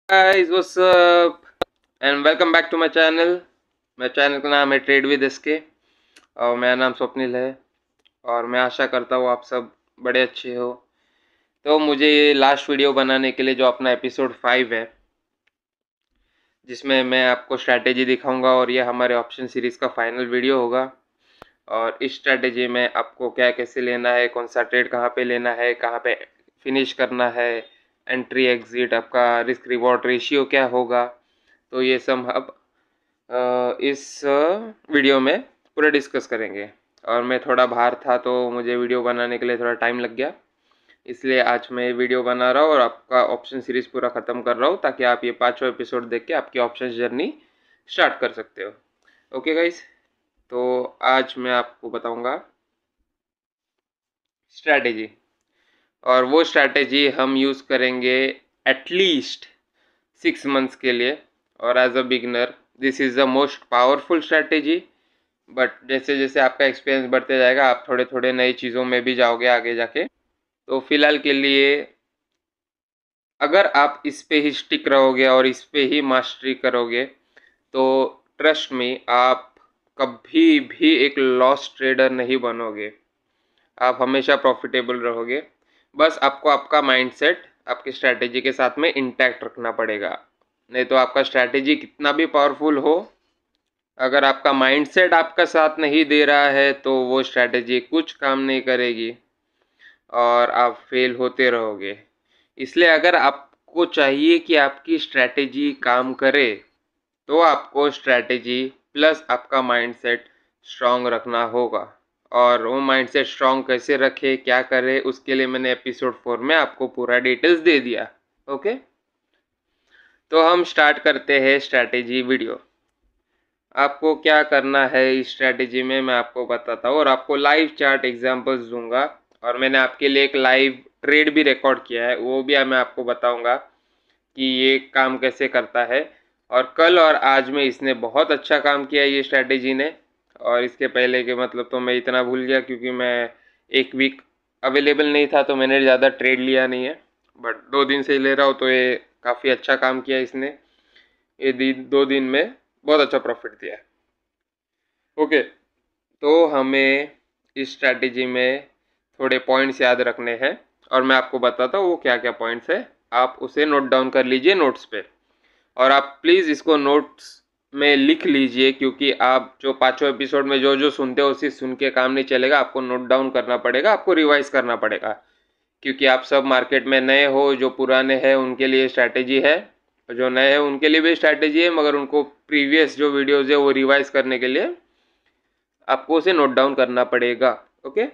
Guys, what's up? And welcome back to my channel. मेरे channel का नाम है ट्रेड विद एसके और मेरा नाम स्वप्निल है और मैं आशा करता हूँ आप सब बड़े अच्छे हो। तो मुझे ये लास्ट वीडियो बनाने के लिए जो अपना एपिसोड 5 है, जिसमें मैं आपको स्ट्रैटेजी दिखाऊंगा और ये हमारे ऑप्शन सीरीज़ का फाइनल वीडियो होगा। और इस स्ट्रैटेजी में आपको क्या कैसे लेना है, कौन सा ट्रेड कहाँ पे लेना है, कहाँ पे फिनिश करना है, एंट्री एग्जिट, आपका रिस्क रिवॉर्ड रेशियो क्या होगा, तो ये सब अब इस वीडियो में पूरा डिस्कस करेंगे। और मैं थोड़ा बाहर था तो मुझे वीडियो बनाने के लिए थोड़ा टाइम लग गया, इसलिए आज मैं वीडियो बना रहा हूँ और आपका ऑप्शन सीरीज़ पूरा ख़त्म कर रहा हूँ ताकि आप ये 5 एपिसोड देख के आपकी ऑप्शन जर्नी स्टार्ट कर सकते हो। ओके गाइस, तो आज मैं आपको बताऊंगा स्ट्रैटेजी, और वो स्ट्रैटेजी हम यूज़ करेंगे एटलीस्ट 6 मंथ्स के लिए। और as a beginner this is the most powerful strategy, but जैसे जैसे आपका एक्सपीरियंस बढ़ते जाएगा आप थोड़े थोड़े नई चीज़ों में भी जाओगे आगे जाके। तो फिलहाल के लिए अगर आप इस पे ही स्टिक रहोगे और इस पे ही मास्टरी करोगे तो ट्रस्ट में आप कभी भी एक लॉस ट्रेडर नहीं बनोगे, आप हमेशा प्रॉफिटेबल रहोगे। बस आपको आपका माइंडसेट आपकी स्ट्रैटेजी के साथ में इंटैक्ट रखना पड़ेगा। नहीं तो आपका स्ट्रैटेजी कितना भी पावरफुल हो, अगर आपका माइंडसेट आपका साथ नहीं दे रहा है तो वो स्ट्रैटेजी कुछ काम नहीं करेगी और आप फेल होते रहोगे। इसलिए अगर आपको चाहिए कि आपकी स्ट्रैटेजी काम करे तो आपको स्ट्रैटेजी प्लस आपका माइंडसेट स्ट्रॉन्ग रखना होगा। और वो माइंडसेट स्ट्रॉन्ग कैसे रखे, क्या करे, उसके लिए मैंने एपिसोड 4 में आपको पूरा डिटेल्स दे दिया। ओके, तो हम स्टार्ट करते हैं स्ट्रैटेजी वीडियो। आपको क्या करना है इस स्ट्रैटेजी में मैं आपको बताता हूँ और आपको लाइव चार्ट एग्जांपल्स दूंगा। और मैंने आपके लिए एक लाइव ट्रेड भी रिकॉर्ड किया है, वो भी मैं आपको बताऊंगा कि ये काम कैसे करता है। और कल और आज में इसने बहुत अच्छा काम किया ये स्ट्रैटेजी ने, और इसके पहले के मतलब तो मैं इतना भूल गया क्योंकि मैं एक वीक अवेलेबल नहीं था तो मैंने ज़्यादा ट्रेड लिया नहीं है, बट 2 दिन से ले रहा हूँ तो ये काफ़ी अच्छा काम किया इसने। ये 2 दिन में बहुत अच्छा प्रॉफिट दिया है। ओके, तो हमें इस स्ट्रैटेजी में थोड़े पॉइंट्स याद रखने हैं और मैं आपको बताता हूँ वो क्या क्या पॉइंट्स है। आप उसे नोट डाउन कर लीजिए नोट्स पे, और आप प्लीज़ इसको नोट्स में लिख लीजिए क्योंकि आप जो 5 एपिसोड में जो जो सुनते हो उसी सुन के काम नहीं चलेगा, आपको नोट डाउन करना पड़ेगा, आपको रिवाइज करना पड़ेगा। क्योंकि आप सब मार्केट में नए हो, जो पुराने हैं उनके लिए स्ट्रैटेजी है, जो नए हैं उनके लिए भी स्ट्रैटेजी है, मगर उनको प्रीवियस जो वीडियोज़ है वो रिवाइज करने के लिए आपको उसे नोट डाउन करना पड़ेगा। ओके,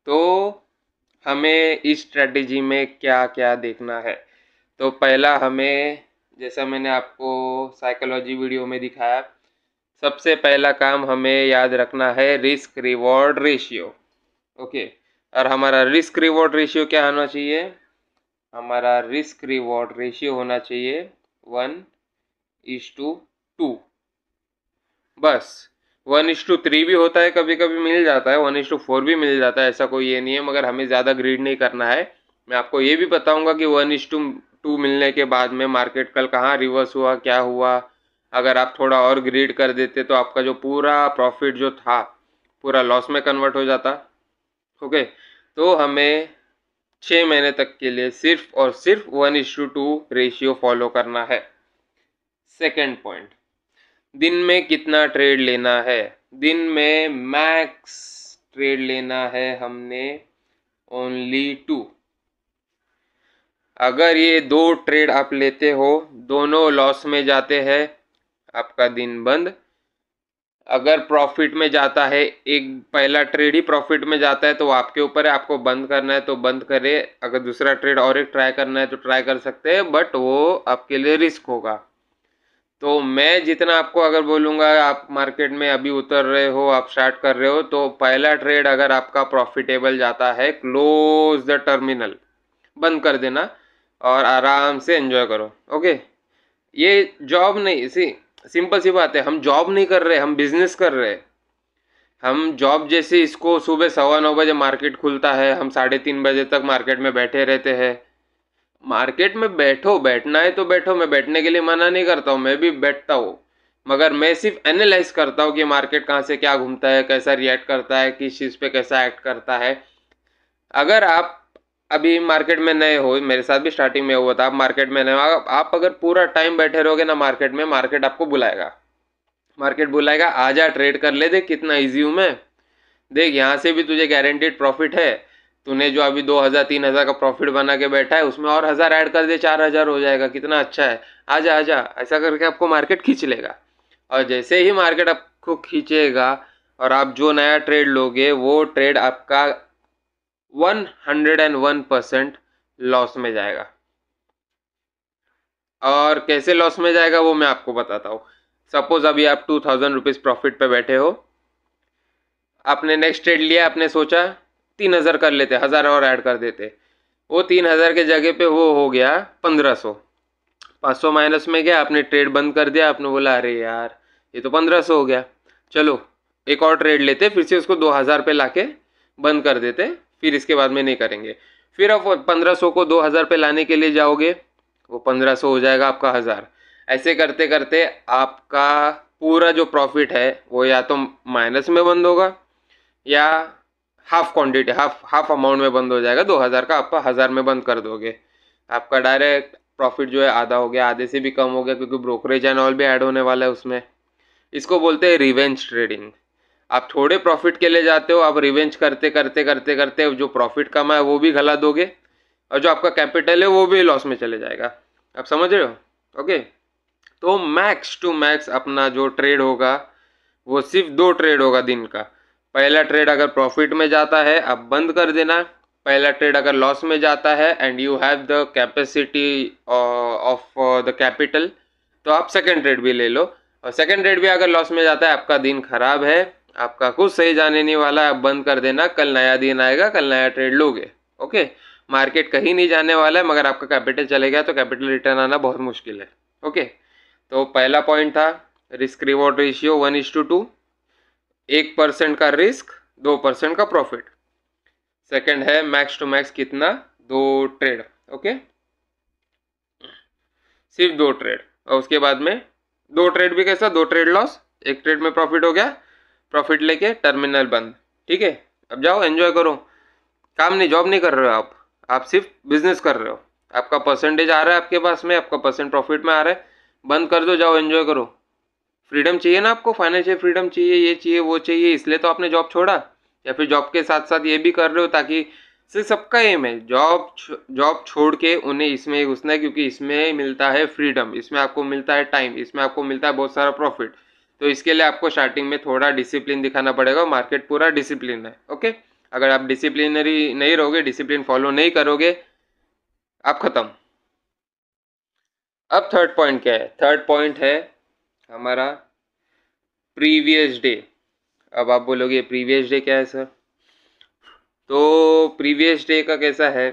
तो हमें इस स्ट्रैटेजी में क्या क्या देखना है। तो पहला हमें, जैसा मैंने आपको साइकोलॉजी वीडियो में दिखाया, सबसे पहला काम हमें याद रखना है रिस्क रिवॉर्ड रेशियो। ओके, और हमारा रिस्क रिवॉर्ड रेशियो क्या होना चाहिए? हमारा रिस्क रिवॉर्ड रेशियो होना चाहिए 1:2। बस 1:3 भी होता है, कभी कभी मिल जाता है, 1:4 भी मिल जाता है, ऐसा कोई ये नहीं है, मगर हमें ज़्यादा ग्रीड नहीं करना है। मैं आपको ये भी बताऊंगा कि 1:2 मिलने के बाद में मार्केट कल कहाँ रिवर्स हुआ, क्या हुआ। अगर आप थोड़ा और ग्रीड कर देते तो आपका जो पूरा प्रॉफिट जो था पूरा लॉस में कन्वर्ट हो जाता। ओके, तो हमें 6 महीने तक के लिए सिर्फ और सिर्फ 1:2 रेशियो फॉलो करना है। सेकेंड पॉइंट, दिन में कितना ट्रेड लेना है? दिन में मैक्स ट्रेड लेना है हमने ओनली 2। अगर ये 2 ट्रेड आप लेते हो, दोनों लॉस में जाते हैं, आपका दिन बंद। अगर प्रॉफिट में जाता है, एक पहला ट्रेड ही प्रॉफिट में जाता है तो आपके ऊपर है, आपको बंद करना है तो बंद करे, अगर दूसरा ट्रेड और एक ट्राई करना है तो ट्राई कर सकते हैं, बट वो आपके लिए रिस्क होगा। तो मैं जितना आपको अगर बोलूँगा, आप मार्केट में अभी उतर रहे हो, आप स्टार्ट कर रहे हो, तो पहला ट्रेड अगर आपका प्रॉफिटेबल जाता है, क्लोज द टर्मिनल, बंद कर देना और आराम से एंजॉय करो। ओके, ये जॉब नहीं, सिंपल सी बात है, हम जॉब नहीं कर रहे, हम बिजनेस कर रहे हैं। हम जॉब जैसे इसको सुबह 9:15 बजे मार्केट खुलता है, हम 3:30 बजे तक मार्केट में बैठे रहते हैं मार्केट में बैठो, बैठना है तो बैठो, मैं बैठने के लिए मना नहीं करता हूँ, मैं भी बैठता हूँ, मगर मैं सिर्फ एनालाइज करता हूँ कि मार्केट कहाँ से क्या घूमता है, कैसा रिएक्ट करता है, किस चीज़ पे कैसा एक्ट करता है। अगर आप अभी मार्केट में नए हो, मेरे साथ भी स्टार्टिंग में हुआ था, आप मार्केट में नए हो, आप अगर पूरा टाइम बैठे रहोगे ना मार्केट में, मार्केट आपको बुलाएगा, मार्केट बुलाएगा, आजा ट्रेड कर ले, देख कितना ईजी हूँ मैं, देख यहाँ से भी तुझे गारंटीड प्रॉफिट है, तूने जो अभी 2,000 3,000 का प्रॉफिट बना के बैठा है उसमें और 1,000 ऐड कर दे, 4,000 हो जाएगा, कितना अच्छा है, आजा आजा, ऐसा करके आपको मार्केट खींच लेगा। और जैसे ही मार्केट आपको खींचेगा और आप जो नया ट्रेड लोगे वो ट्रेड आपका 101% लॉस में जाएगा। और कैसे लॉस में जाएगा वो मैं आपको बताता हूँ। सपोज अभी आप 2,000 रुपीज़ प्रॉफिट पे बैठे हो, आपने नेक्स्ट ट्रेड लिया, आपने सोचा 3,000 कर लेते, 1,000 और ऐड कर देते, वो 3,000 के जगह पे वो हो गया 1,500, 500 माइनस में गया, आपने ट्रेड बंद कर दिया, आपने बोला अरे यार ये तो 1,500 हो गया, चलो एक और ट्रेड लेते, फिर से उसको 2,000 पे लाके बंद कर देते, फिर इसके बाद में नहीं करेंगे। फिर आप 1,500 को 2,000 पे लाने के लिए जाओगे, वो 1,500 हो जाएगा आपका 1,000। ऐसे करते करते आपका पूरा जो प्रॉफिट है वो या तो माइनस में बंद होगा या half quantity, half half amount में बंद हो जाएगा, 2,000 का आपका 1,000 में बंद कर दोगे, आपका डायरेक्ट प्रॉफिट जो है आधा हो गया, आधे से भी कम हो गया, क्योंकि ब्रोकरेज एंड ऑल भी ऐड होने वाला है उसमें। इसको बोलते हैं रिवेंज ट्रेडिंग। आप थोड़े प्रॉफिट के लिए जाते हो, आप रिवेंज करते करते करते करते जो प्रॉफिट कमा है वो भी गला दोगे, और जो आपका कैपिटल है वो भी लॉस में चले जाएगा। आप समझ रहे हो? ओके। तो मैक्स टू मैक्स अपना जो ट्रेड होगा वो सिर्फ 2 ट्रेड होगा दिन का। पहला ट्रेड अगर प्रॉफिट में जाता है आप बंद कर देना, पहला ट्रेड अगर लॉस में जाता है and you have the capacity of the capital, तो आप सेकंड ट्रेड भी ले लो। और सेकंड ट्रेड भी अगर लॉस में जाता है, आपका दिन खराब है, आपका कुछ सही जाने नहीं वाला, आप बंद कर देना, कल नया दिन आएगा, कल नया ट्रेड लोगे। ओके। मार्केट कहीं नहीं जाने वाला है, मगर आपका कैपिटल चले गया तो कैपिटल रिटर्न आना बहुत मुश्किल है। ओके। तो पहला पॉइंट था रिस्क रिवॉर्ड रेशियो 1:2, 1% का रिस्क 2% का प्रॉफिट। सेकंड है मैक्स टू मैक्स कितना, 2 ट्रेड। ओके, सिर्फ 2 ट्रेड। और उसके बाद में 2 ट्रेड भी कैसा, 2 ट्रेड लॉस, एक ट्रेड में प्रॉफिट हो गया, प्रॉफिट लेके टर्मिनल बंद। ठीक है, अब जाओ एंजॉय करो, काम नहीं, जॉब नहीं कर रहे हो आप सिर्फ बिजनेस कर रहे हो, आपका परसेंटेज आ रहा है आपके पास में, आपका परसेंट प्रॉफिट में आ रहा है, बंद कर दो, जाओ एंजॉय करो। फ्रीडम चाहिए ना आपको, फाइनेंशियल फ्रीडम चाहिए, ये चाहिए वो चाहिए, इसलिए तो आपने जॉब छोड़ा, या फिर जॉब के साथ साथ ये भी कर रहे हो ताकि से सबका एम है जॉब छोड़ के उन्हें इसमें घुसना है, क्योंकि इसमें मिलता है फ्रीडम, इसमें आपको मिलता है टाइम, इसमें आपको मिलता है बहुत सारा प्रॉफिट। तो इसके लिए आपको स्टार्टिंग में थोड़ा डिसिप्लिन दिखाना पड़ेगा, मार्केट पूरा डिसिप्लिन है। ओके, अगर आप डिसिप्लिनरी नहीं रहोगे, डिसिप्लिन फॉलो नहीं करोगे, आप खत्म। अब थर्ड पॉइंट क्या है, थर्ड पॉइंट है हमारा प्रीवियस डे। अब आप बोलोगे प्रीवियस डे क्या है सर? तो प्रीवियस डे का कैसा है,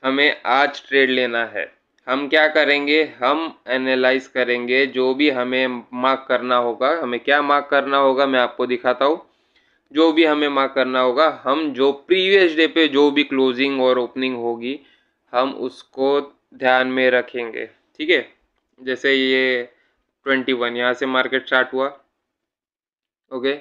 हमें आज ट्रेड लेना है, हम क्या करेंगे, हम एनालाइज करेंगे जो भी हमें मार्क करना होगा, हमें क्या मार्क करना होगा मैं आपको दिखाता हूँ। जो भी हमें मार्क करना होगा, हम जो प्रीवियस डे पे जो भी क्लोजिंग और ओपनिंग होगी हम उसको ध्यान में रखेंगे। ठीक है, जैसे ये 21 यहाँ से मार्केट स्टार्ट हुआ। ओके,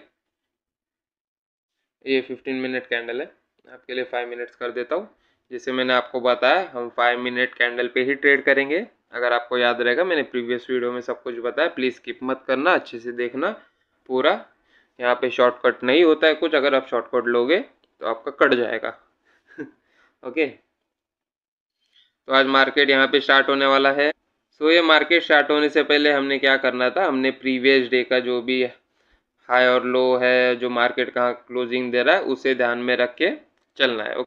ये 15 मिनट कैंडल है, आपके लिए 5 मिनट्स कर देता हूँ। जैसे मैंने आपको बताया हम 5 मिनट कैंडल पे ही ट्रेड करेंगे। अगर आपको याद रहेगा मैंने प्रीवियस वीडियो में सब कुछ बताया, प्लीज़ स्किप मत करना, अच्छे से देखना पूरा। यहाँ पे शॉर्टकट नहीं होता है कुछ, अगर आप शॉर्टकट लोगे तो आपका कट जाएगा। ओके, तो आज मार्केट यहाँ पे स्टार्ट होने वाला है। सो ये मार्केट स्टार्ट होने से पहले हमने क्या करना था, हमने प्रीवियस डे का जो भी हाई और लो है, जो मार्केट कहाँ क्लोजिंग दे रहा है, उसे ध्यान में रख के चलना है।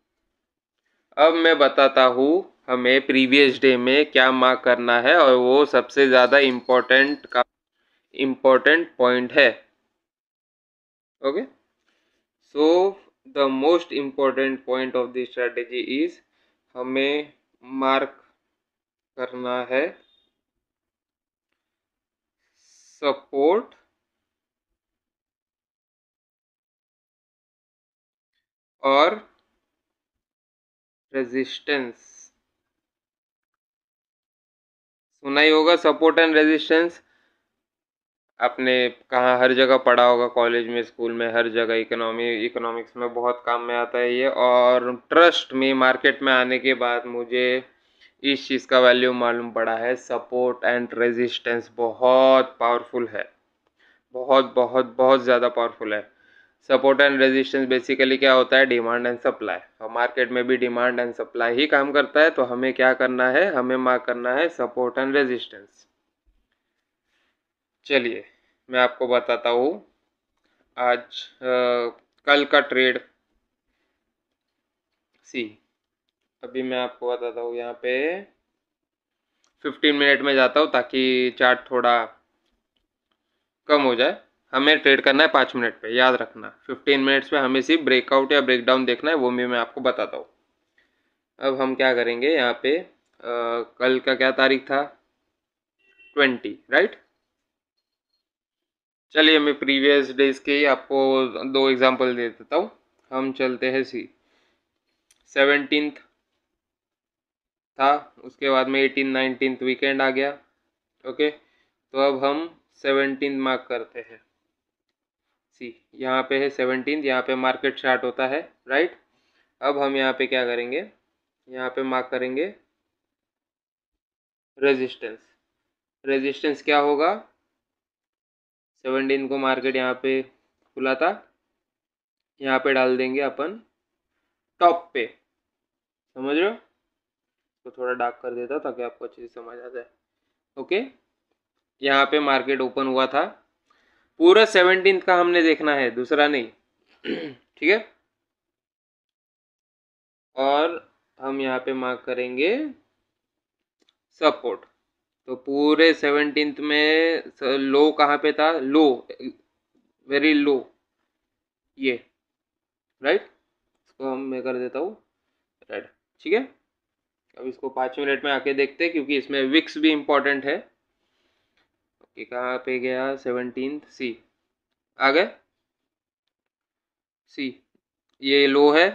अब मैं बताता हूँ हमें प्रीवियस डे में क्या मार्क करना है, और वो सबसे ज़्यादा इम्पोर्टेंट पॉइंट है। Okay, so the most important point of the strategy is, हमें मार्क करना है सपोर्ट और रेजिस्टेंस। सुना ही होगा सपोर्ट एंड रेजिस्टेंस। आपने कहाँ हर जगह पढ़ा होगा, कॉलेज में, स्कूल में, हर जगह इकोनॉमिक्स में बहुत काम में आता है ये। और ट्रस्ट में मार्केट में आने के बाद मुझे इस चीज़ का वैल्यू मालूम पड़ा है, सपोर्ट एंड रेजिस्टेंस बहुत पावरफुल है, बहुत बहुत बहुत ज़्यादा पावरफुल है। सपोर्ट एंड रेजिस्टेंस बेसिकली क्या होता है, डिमांड एंड सप्लाई। और मार्केट में भी डिमांड एंड सप्लाई ही काम करता है, तो हमें क्या करना है, हमें मार्क करना है सपोर्ट एंड रेजिस्टेंस। चलिए मैं आपको बताता हूँ आज कल का ट्रेड। सी, अभी मैं आपको बताता हूँ यहाँ पे 15 मिनट में जाता हूँ ताकि चार्ट थोड़ा कम हो जाए। हमें ट्रेड करना है 5 मिनट पे, याद रखना 15 मिनट्स में हमें सिर्फ ब्रेकआउट या ब्रेकडाउन देखना है, वो भी मैं आपको बताता हूँ। अब हम क्या करेंगे यहाँ पे, कल का क्या तारीख था, 20, राइट। चलिए मैं प्रीवियस डेज के ही आपको 2 एग्जांपल दे देता हूँ। हम चलते हैं 17th था, उसके बाद में 18, 19 वीकेंड आ गया। ओके, तो अब हम 17 मार्क करते हैं। सी, यहाँ पे है 17, यहाँ पे मार्केट स्टार्ट होता है, राइट। अब हम यहाँ पे क्या करेंगे, यहाँ पे मार्क करेंगे रेजिस्टेंस। रेजिस्टेंस क्या होगा, 17 को मार्केट यहाँ पे खुला था, यहाँ पे डाल देंगे अपन टॉप पे, समझ रहे हो। तो थोड़ा डार्क कर देता ताकि आपको अच्छे से समझ आ जाए। ओके, यहाँ पे मार्केट ओपन हुआ था, पूरा 17 का हमने देखना है, दूसरा नहीं। ठीक है, और हम यहाँ पे मार्क करेंगे सपोर्ट। तो पूरे 17 में लो कहाँ पे था, लो, वेरी लो, ये, राइट। इसको हम मैं कर देता हूँ रेड, ठीक है। अब इसको 5 मिनट में आके देखते हैं, क्योंकि इसमें विक्स भी इम्पोर्टेंट है। ओके, कहाँ पे गया 17, सी आ गए, सी ये लो है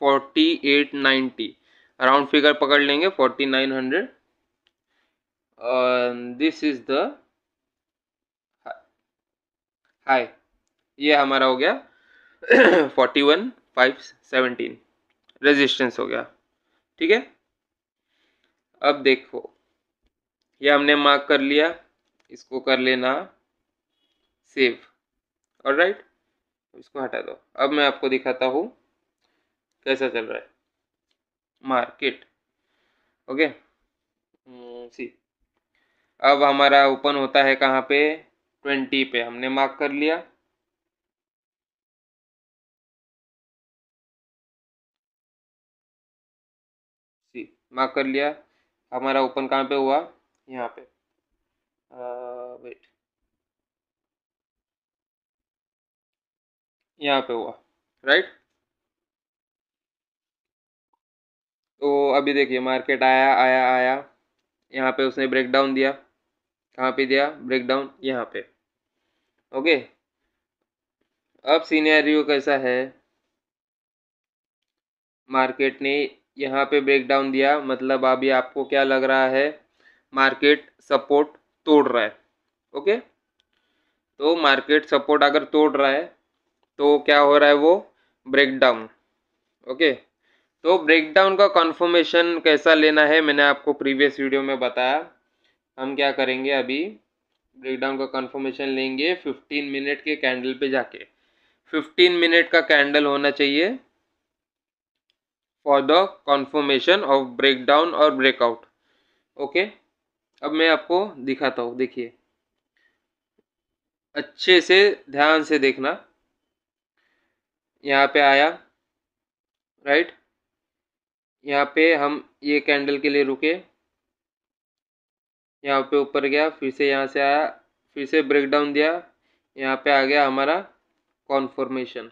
4890, अराउंड फिगर पकड़ लेंगे 4900। दिस इज द हाई, ये हमारा हो गया 41517, रेजिस्टेंस हो गया, ठीक है। अब देखो, ये हमने मार्क कर लिया, इसको कर लेना सेव, ऑलराइट। इसको हटा दो। अब मैं आपको दिखाता हूँ कैसा चल रहा है मार्केट। ओके, सी, अब हमारा ओपन होता है कहाँ पे, 20 पे हमने मार्क कर लिया। सी, मार्क कर लिया। हमारा ओपन कहाँ पे हुआ, यहाँ पे, वेट, यहाँ पे हुआ, राइट। तो अभी देखिए मार्केट आया आया आया, यहाँ पे उसने ब्रेक डाउन दिया, कहाँ पे दिया, ब्रेक डाउन यहाँ पे। ओके, अब सीनेरियो कैसा है, मार्केट ने यहाँ पे ब्रेक डाउन दिया, मतलब अभी आपको क्या लग रहा है, मार्केट सपोर्ट तोड़ रहा है। ओके, तो मार्केट सपोर्ट अगर तोड़ रहा है तो क्या हो रहा है, वो ब्रेक डाउन। ओके, तो ब्रेक डाउन का कंफर्मेशन कैसा लेना है मैंने आपको प्रीवियस वीडियो में बताया। हम क्या करेंगे, अभी ब्रेकडाउन का कंफर्मेशन लेंगे 15 मिनट के कैंडल पे जाके। 15 मिनट का कैंडल होना चाहिए for the confirmation of breakdown और ब्रेकआउट। ओके, अब मैं आपको दिखाता हूँ, देखिए अच्छे से ध्यान से देखना। यहाँ पे आया, राइट, यहाँ पे हम ये कैंडल के लिए रुके, यहाँ पे ऊपर गया, फिर से यहाँ से आया, फिर से ब्रेक डाउन दिया, यहाँ पे आ गया हमारा कॉन्फर्मेशन।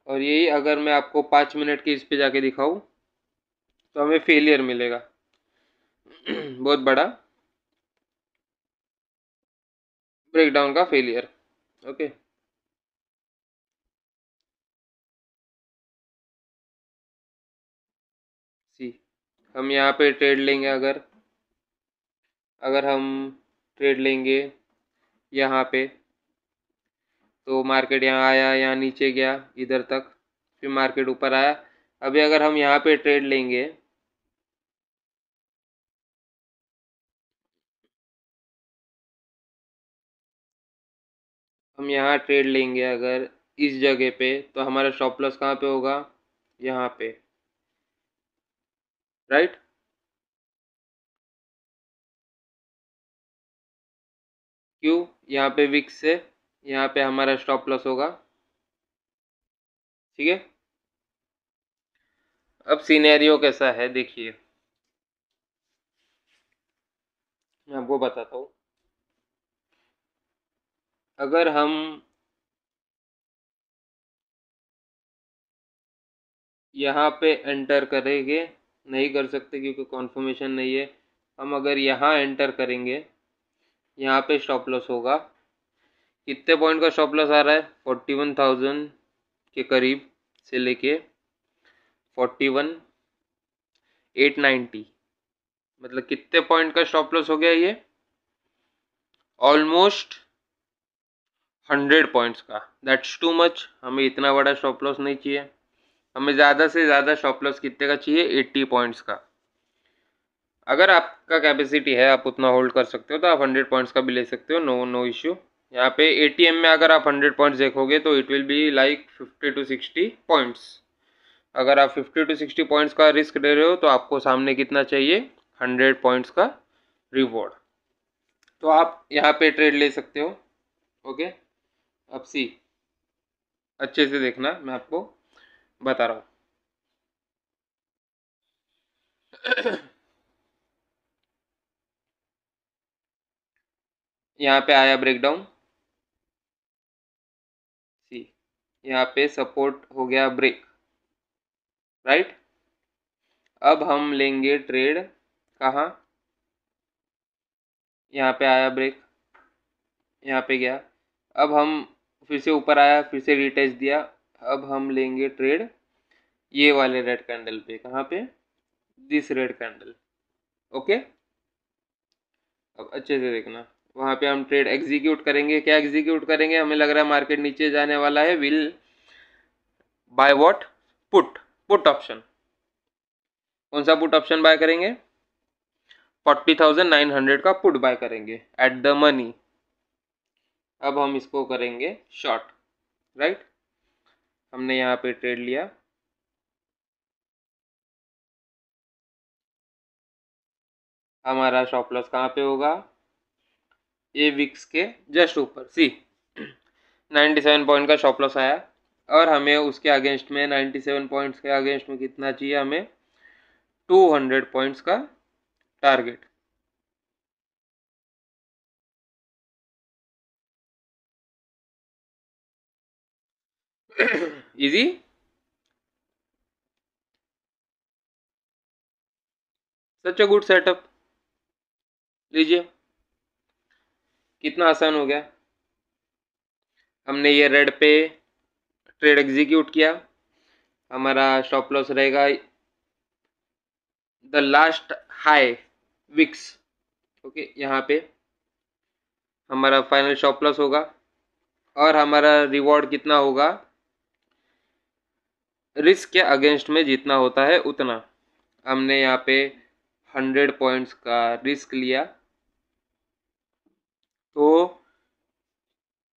और यही अगर मैं आपको 5 मिनट की इस पे जाके दिखाऊं तो हमें फेलियर मिलेगा बहुत बड़ा, ब्रेक डाउन का फेलियर। ओके, सी, हम यहाँ पे ट्रेड लेंगे अगर, अगर हम ट्रेड लेंगे यहाँ पे, तो मार्केट यहाँ आया, यहाँ नीचे गया इधर तक, फिर मार्केट ऊपर आया। अभी अगर हम यहाँ पे ट्रेड लेंगे, हम यहाँ ट्रेड लेंगे अगर इस जगह पे, तो हमारा स्टॉप लॉस कहाँ पे होगा, यहाँ पे, राइट। क्यों, यहाँ पे विक्स से यहाँ पे हमारा स्टॉप लॉस होगा, ठीक है। अब सिनेरियो कैसा है देखिए, मैं आपको बताता हूँ। अगर हम यहाँ पे एंटर करेंगे, नहीं कर सकते क्योंकि कॉन्फर्मेशन नहीं है। हम अगर यहाँ एंटर करेंगे, यहाँ पे स्टॉप लॉस होगा, कितने पॉइंट का स्टॉप लॉस आ रहा है, 41,000 के करीब से लेके 41,890, मतलब कितने पॉइंट का स्टॉप लॉस हो गया ये, ऑलमोस्ट 100 पॉइंट्स का। दैट्स टू मच, हमें इतना बड़ा स्टॉप लॉस नहीं चाहिए। हमें ज़्यादा से ज़्यादा स्टॉप लॉस कितने का चाहिए, 80 पॉइंट्स का। अगर आपका कैपेसिटी है, आप उतना होल्ड कर सकते हो, तो आप 100 पॉइंट्स का भी ले सकते हो, नो इश्यू। यहाँ पे एटीएम में अगर आप 100 पॉइंट्स देखोगे तो it will be like 50 to 60 points. अगर आप 50 to 60 पॉइंट्स का रिस्क ले रहे हो, तो आपको सामने कितना चाहिए, 100 पॉइंट्स का रिवॉर्ड। तो आप यहाँ पे ट्रेड ले सकते हो, ओके। अब सी, अच्छे से देखना, मैं आपको बता रहा हूँ। यहाँ पे आया ब्रेकडाउन, सी, यहाँ पे सपोर्ट हो गया ब्रेक, राइट। अब हम लेंगे ट्रेड कहाँ, यहाँ पे आया ब्रेक, यहाँ पे गया, अब हम फिर से ऊपर आया, फिर से रिटेस्ट दिया। अब हम लेंगे ट्रेड ये वाले रेड कैंडल पे, कहाँ पे, दिस रेड कैंडल, ओके। अब अच्छे से देखना, वहाँ पे हम ट्रेड एग्जीक्यूट करेंगे। क्या एग्जीक्यूट करेंगे, हमें लग रहा है मार्केट नीचे जाने वाला है, will by what, put option. कौन सा पुट ऑप्शन बाय करेंगे, 40,900 का पुट बाय करेंगे एट द मनी। अब हम इसको करेंगे शॉर्ट, राइट। हमने यहाँ पे ट्रेड लिया, हमारा स्टॉप लॉस कहाँ पे होगा, ये विक्स के जस्ट ऊपर, सी 97 पॉइंट का स्टॉप लॉस आया, और हमें उसके अगेंस्ट में 97 पॉइंट्स के अगेंस्ट में कितना चाहिए, हमें 200 पॉइंट्स का target. Easy, such a good setup. लीजिए, कितना आसान हो गया। हमने ये रेड पे ट्रेड एग्जीक्यूट किया, हमारा स्टॉप लॉस रहेगा the last high wicks, okay. यहाँ पे हमारा फाइनल स्टॉप लॉस होगा, और हमारा रिवॉर्ड कितना होगा, रिस्क के अगेंस्ट में जितना होता है उतना। हमने यहाँ पे 100 पॉइंट्स का रिस्क लिया, तो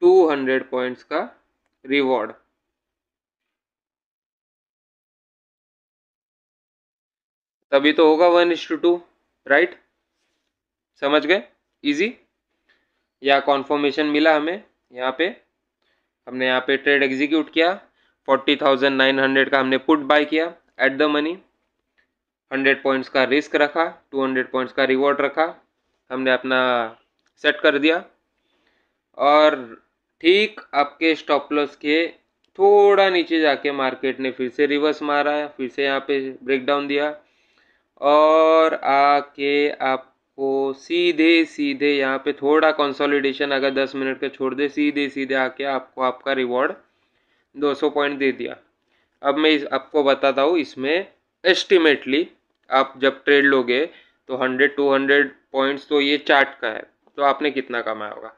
200 पॉइंट्स का रिवॉर्ड। तभी तो होगा 1:2, राइट। समझ गए, इजी। या कॉन्फर्मेशन मिला हमें, यहाँ पे हमने यहाँ पे ट्रेड एग्जीक्यूट किया, 40,900 का हमने पुट बाय किया एट द मनी, 100 पॉइंट्स का रिस्क रखा, 200 पॉइंट्स का रिवॉर्ड रखा, हमने अपना सेट कर दिया। और ठीक आपके स्टॉप लॉस के थोड़ा नीचे जाके मार्केट ने फिर से रिवर्स मारा, फिर से यहाँ पे ब्रेकडाउन दिया, और आके आपको सीधे सीधे यहाँ पे थोड़ा कंसोलिडेशन अगर 10 मिनट का छोड़ दे, सीधे सीधे आके आपको आपका रिवॉर्ड 200 पॉइंट दे दिया। अब मैं आपको बताता हूँ, इसमें एस्टिमेटली आप जब ट्रेड लोगे तो 100-200 पॉइंट्स तो ये चार्ट का है, तो आपने कितना कमाया होगा।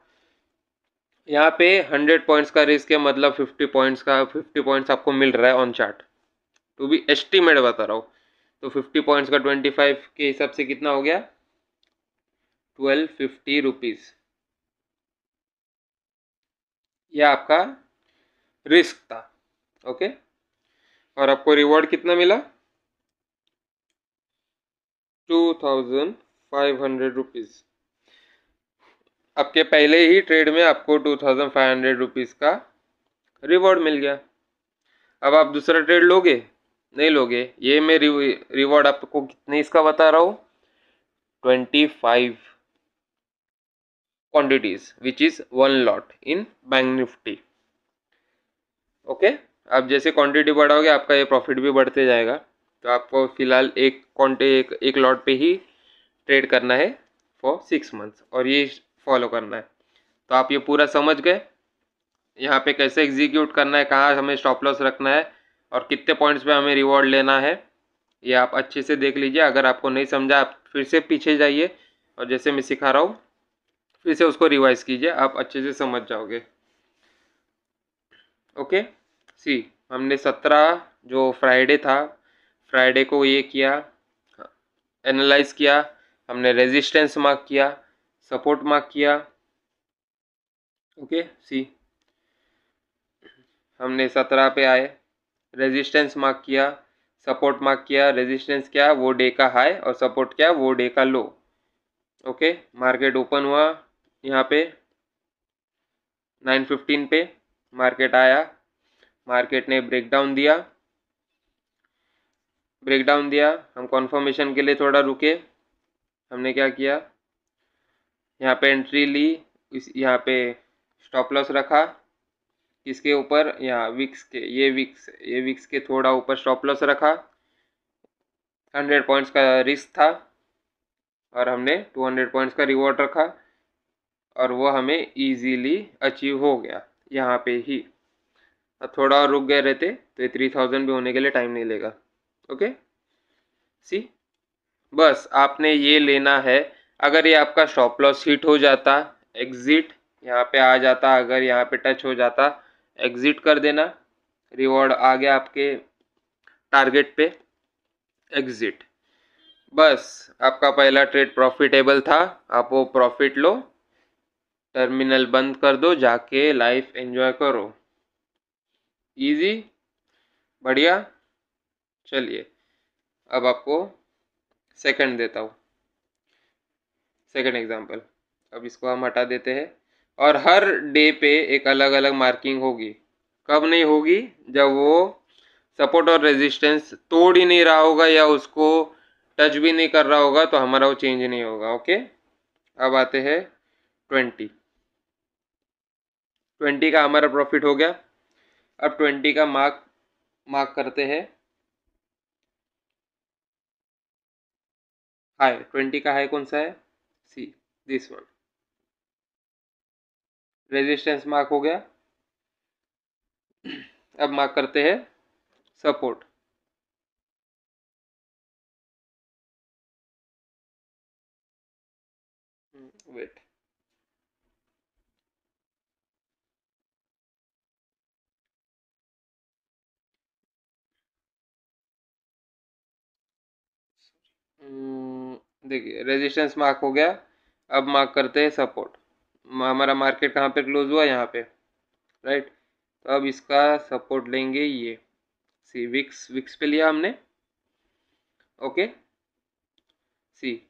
यहाँ पे 100 पॉइंट्स का रिस्क है, मतलब 50 पॉइंट्स आपको मिल रहा है ऑन चार्ट, तो भी एस्टिमेट बता रहा हूँ। तो 50 पॉइंट्स का 25 के हिसाब से कितना हो गया, 1250 रुपीज़। यह आपका रिस्क था। ओके, और आपको रिवॉर्ड कितना मिला, 2500 रुपीज़। आपके पहले ही ट्रेड में आपको 2500 रुपीज़ का रिवॉर्ड मिल गया। अब आप दूसरा ट्रेड लोगे, नहीं लोगे। ये मैं रिवॉर्ड आपको कितने इसका बता रहा हूँ, 25 quantities which is 1 lot in bank Nifty. Okay, आप जैसे क्वांटिटी बढ़ाओगे आपका ये प्रॉफिट भी बढ़ते जाएगा। तो आपको फिलहाल एक लॉट पे ही ट्रेड करना है फॉर 6 मंथ्स, और ये फॉलो करना है। तो आप ये पूरा समझ गए, यहाँ पे कैसे एग्जीक्यूट करना है, कहाँ हमें स्टॉप लॉस रखना है, और कितने पॉइंट्स पे हमें रिवॉर्ड लेना है, ये आप अच्छे से देख लीजिए। अगर आपको नहीं समझा आप फिर से पीछे जाइए, और जैसे मैं सिखा रहा हूँ फिर से उसको रिवाइज कीजिए, आप अच्छे से समझ जाओगे। ओके, सी हमने 17 जो फ्राइडे था, फ्राइडे को ये किया, एनालाइज किया, हमने रेजिस्टेंस मार्क किया, सपोर्ट मार्क किया। ओके, सी हमने 17 पे आए, रेजिस्टेंस मार्क किया, सपोर्ट मार्क किया। रेजिस्टेंस क्या, वो डे का हाई, और सपोर्ट क्या, वो डे का लो। ओके, मार्केट ओपन हुआ यहाँ पे 9:15 पे, मार्केट आया, मार्केट ने ब्रेकडाउन दिया, हम कॉन्फर्मेशन के लिए थोड़ा रुके। हमने क्या किया, यहाँ पे एंट्री ली, यहाँ पे स्टॉप लॉस रखा, किसके ऊपर, यहाँ विक्स के, ये विक्स के थोड़ा ऊपर स्टॉप लॉस रखा। 100 पॉइंट्स का रिस्क था, और हमने 200 पॉइंट्स का रिवॉर्ड रखा, और वो हमें इजीली अचीव हो गया यहाँ पे ही। अब थोड़ा और रुक गए रहते तो ये 3000 भी होने के लिए टाइम नहीं लेगा। ओके, सी बस आपने ये लेना है। अगर ये आपका स्टॉप लॉस हिट हो जाता, एग्जिट यहाँ पे आ जाता, अगर यहाँ पे टच हो जाता, एग्जिट कर देना, रिवॉर्ड आ गया आपके टारगेट पे, एग्जिट। बस आपका पहला ट्रेड प्रॉफिटेबल था, आप वो प्रॉफिट लो, टर्मिनल बंद कर दो, जाके लाइफ एंजॉय करो। इजी, बढ़िया। चलिए अब आपको सेकंड देता हूँ, सेकंड एग्जांपल। अब इसको हम हटा देते हैं, और हर डे पे एक अलग अलग मार्किंग होगी। कब नहीं होगी, जब वो सपोर्ट और रेजिस्टेंस तोड़ ही नहीं रहा होगा, या उसको टच भी नहीं कर रहा होगा, तो हमारा वो चेंज नहीं होगा। ओके, अब आते हैं 20 का हमारा प्रॉफिट हो गया। अब 20 का मार्क करते हैं हाई। 20 का हाई कौन सा है, see this one. Resistance mark हो गया, अब मार्क करते हैं सपोर्ट। वेट, देखिए रेजिस्टेंस मार्क हो गया, अब मार्क करते हैं सपोर्ट। हमारा मार्केट कहाँ पे क्लोज हुआ, यहाँ पे, राइट। तो अब इसका सपोर्ट लेंगे, ये सी विक्स पे लिया हमने। ओके, सी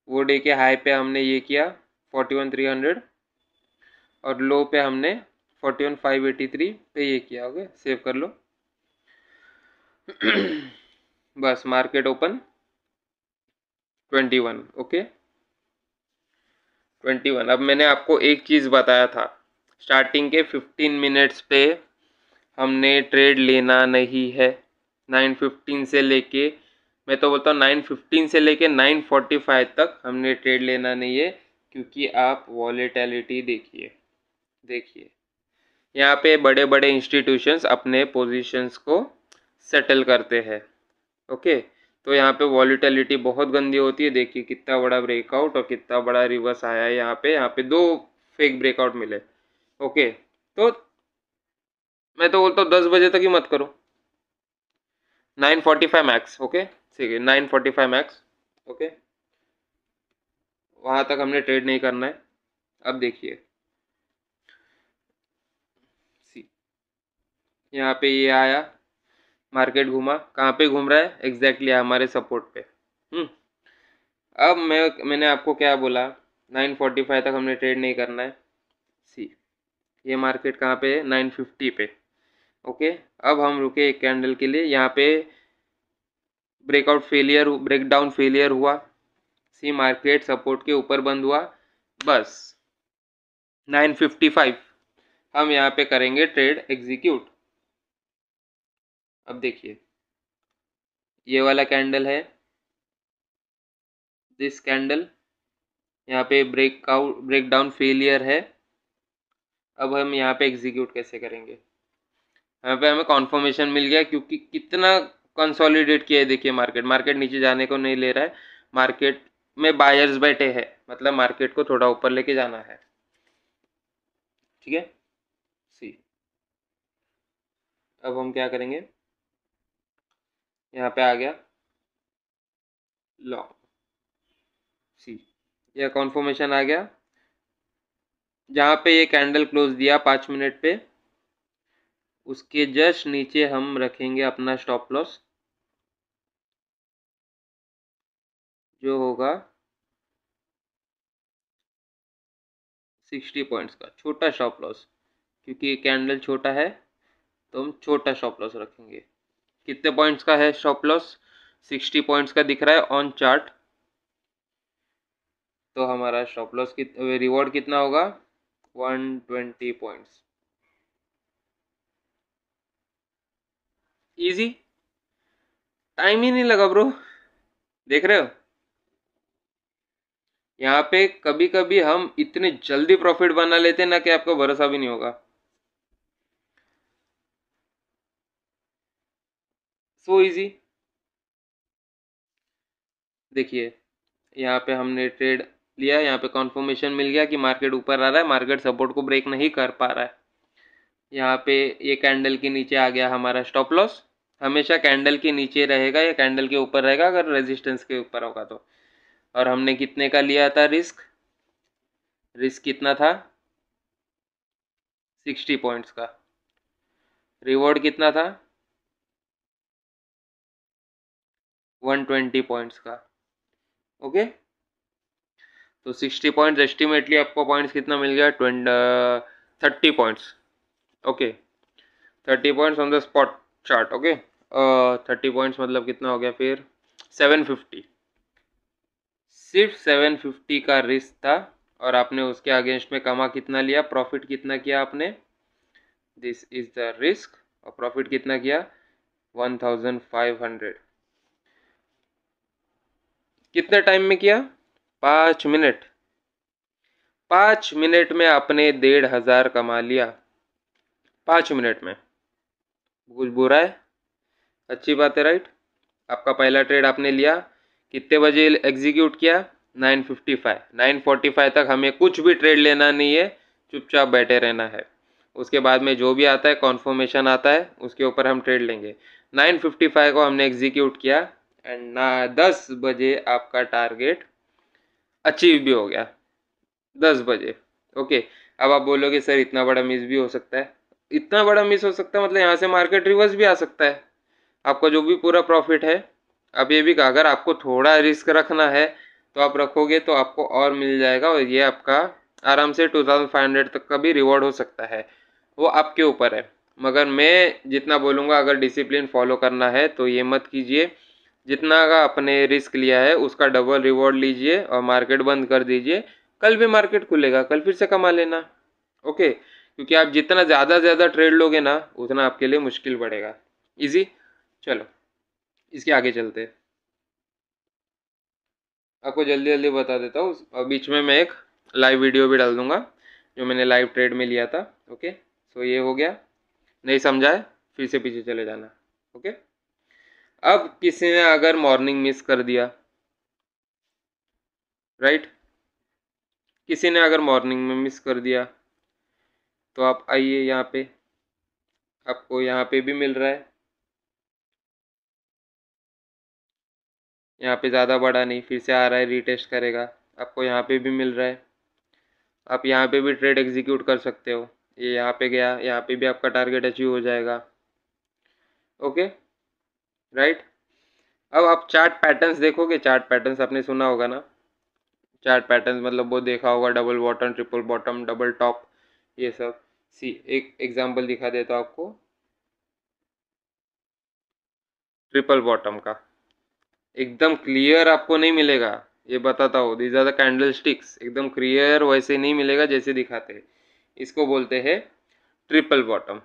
वो डे के हाई पे हमने ये किया 41,300, और लो पे हमने 41,583 पे ये किया। ओके, सेव कर लो। बस मार्केट ओपन 21। ओके, 21। अब मैंने आपको एक चीज़ बताया था, स्टार्टिंग के 15 मिनट्स पे हमने ट्रेड लेना नहीं है। 9:15 से लेके, मैं तो बोलता हूँ 9:15 से लेके 9:45 तक हमने ट्रेड लेना नहीं है, क्योंकि आप वॉलेटिलिटी देखिए यहाँ पे बड़े बड़े इंस्टीट्यूशंस अपने पोजीशंस को सेटल करते हैं। ओके, तो यहाँ पे वॉलीटिलिटी बहुत गंदी होती है। देखिए कितना बड़ा ब्रेकआउट और कितना बड़ा रिवर्स आया है। यहाँ पे 2 फेक ब्रेकआउट मिले। ओके, तो मैं तो बोलता हूँ 10 बजे तक ही मत करो। 9:45 मैक्स। ओके, ठीक है, 9:45 मैक्स। ओके, वहाँ तक हमने ट्रेड नहीं करना है। अब देखिए यहाँ पे ये आया, मार्केट घूमा, कहाँ पे घूम रहा है एग्जैक्टली हमारे सपोर्ट पे। अब मैंने आपको क्या बोला, 9:45 तक हमने ट्रेड नहीं करना है। सी, ये मार्केट कहाँ पे है, 9:50 पे। ओके, अब हम रुके एक कैंडल के लिए। यहाँ पे ब्रेकडाउन फेलियर हुआ। सी, मार्केट सपोर्ट के ऊपर बंद हुआ। बस 9:55 हम यहाँ पे करेंगे ट्रेड एग्जीक्यूट। अब देखिए ये वाला कैंडल है, दिस कैंडल, यहाँ पे ब्रेकडाउन फेलियर है। अब हम यहाँ पे एग्जीक्यूट कैसे करेंगे, यहाँ पे हमें कॉन्फर्मेशन मिल गया क्योंकि कितना कंसोलिडेट किया है। देखिए मार्केट नीचे जाने को नहीं ले रहा है, मार्केट में बायर्स बैठे हैं, मतलब मार्केट को थोड़ा ऊपर लेके जाना है। ठीक है, सी, अब हम क्या करेंगे, यहाँ पे आ गया लॉन्ग। सी, यह कॉन्फर्मेशन आ गया। जहाँ पे ये कैंडल क्लोज दिया 5 मिनट पे, उसके जस्ट नीचे हम रखेंगे अपना स्टॉप लॉस, जो होगा 60 पॉइंट्स का छोटा स्टॉप लॉस। क्योंकि कैंडल छोटा है तो हम छोटा स्टॉप लॉस रखेंगे। कितने पॉइंट्स का है स्टॉप लॉस, 60 पॉइंट्स का दिख रहा है ऑन चार्ट। तो हमारा स्टॉप लॉस रिवॉर्ड कितना होगा, 120 पॉइंट्स। इजी, टाइम ही नहीं लगा ब्रो। देख रहे हो यहाँ पे कभी कभी हम इतने जल्दी प्रॉफिट बना लेते हैं ना कि आपको भरोसा भी नहीं होगा। So easy. देखिए यहाँ पे हमने ट्रेड लिया, यहाँ पे कॉन्फर्मेशन मिल गया कि मार्केट ऊपर आ रहा है, मार्केट सपोर्ट को ब्रेक नहीं कर पा रहा है। यहाँ पे ये कैंडल के नीचे आ गया हमारा स्टॉप लॉस। हमेशा कैंडल के नीचे रहेगा या कैंडल के ऊपर रहेगा अगर रेजिस्टेंस के ऊपर होगा तो। और हमने कितने का लिया था रिस्क, कितना था, 60 पॉइंट्स का। रिवॉर्ड कितना था, 120 पॉइंट्स का। ओके, तो 60 पॉइंट्स एस्टिमेटली आपको पॉइंट्स कितना मिल गया, 30 points. Okay, 30 points on the spot chart. Okay, 30 points मतलब कितना हो गया फिर, 750। सिर्फ 750 का रिस्क था और आपने उसके अगेंस्ट में कमा कितना लिया, प्रॉफिट कितना किया आपने, दिस इज द रिस्क। और प्रॉफिट कितना किया, 1500। कितने टाइम में किया, 5 मिनट। 5 मिनट में आपने 1500 कमा लिया, 5 मिनट में। कुछ बुरा है, अच्छी बात है, राइट। आपका पहला ट्रेड आपने लिया, कितने बजे एग्जीक्यूट किया, 9:55। 9:45 तक हमें कुछ भी ट्रेड लेना नहीं है, चुपचाप बैठे रहना है। उसके बाद में जो भी आता है कॉन्फर्मेशन आता है उसके ऊपर हम ट्रेड लेंगे। 9:55 को हमने एग्जीक्यूट किया एंड ना 10 बजे आपका टारगेट अचीव भी हो गया, 10 बजे। ओके, अब आप बोलोगे सर इतना बड़ा मिस भी हो सकता है। इतना बड़ा मिस हो सकता है मतलब यहाँ से मार्केट रिवर्स भी आ सकता है, आपका जो भी पूरा प्रॉफिट है। अब ये भी कहा अगर आपको थोड़ा रिस्क रखना है तो आप रखोगे तो आपको और मिल जाएगा और ये आपका आराम से 2500 तक का भी रिवॉर्ड हो सकता है, वो आपके ऊपर है। मगर मैं जितना बोलूँगा अगर डिसिप्लिन फॉलो करना है तो ये मत कीजिए, जितना का आपने रिस्क लिया है उसका डबल रिवॉर्ड लीजिए और मार्केट बंद कर दीजिए। कल भी मार्केट खुलेगा, कल फिर से कमा लेना। ओके, क्योंकि आप जितना ज़्यादा ट्रेड लोगे ना उतना आपके लिए मुश्किल बढ़ेगा। इजी, चलो इसके आगे चलते हैं। आपको जल्दी जल्दी बता देता हूँ और बीच में मैं एक लाइव वीडियो भी डाल दूंगा जो मैंने लाइव ट्रेड में लिया था। ओके, सो ये हो गया, नहीं समझा है फिर से पीछे चले जाना। ओके, अब किसी ने अगर मॉर्निंग मिस कर दिया, राइट, किसी ने अगर मॉर्निंग में मिस कर दिया, तो आप आइए यहाँ पे, आपको यहाँ पे भी मिल रहा है, यहाँ पे ज़्यादा बड़ा नहीं, फिर से आ रहा है, रीटेस्ट करेगा, आपको यहाँ पे भी मिल रहा है। आप यहाँ पे भी ट्रेड एग्जीक्यूट कर सकते हो, ये यहाँ पे गया, यहाँ पे भी आपका टारगेट अचीव हो जाएगा। Okay, right. अब आप चार्ट पैटर्न्स देखोगे, चार्ट पैटर्न्स आपने सुना होगा ना, चार्ट पैटर्न्स मतलब वो देखा होगा, double bottom, triple bottom, double top, ये सब। सी एक एग्जांपल दिखा देता हूँ आपको ट्रिपल बॉटम का, एकदम क्लियर आपको नहीं मिलेगा, ये बताता हूँ, these are the candlesticks, एकदम क्लियर वैसे नहीं मिलेगा जैसे दिखाते हैं। इसको बोलते हैं ट्रिपल बॉटम।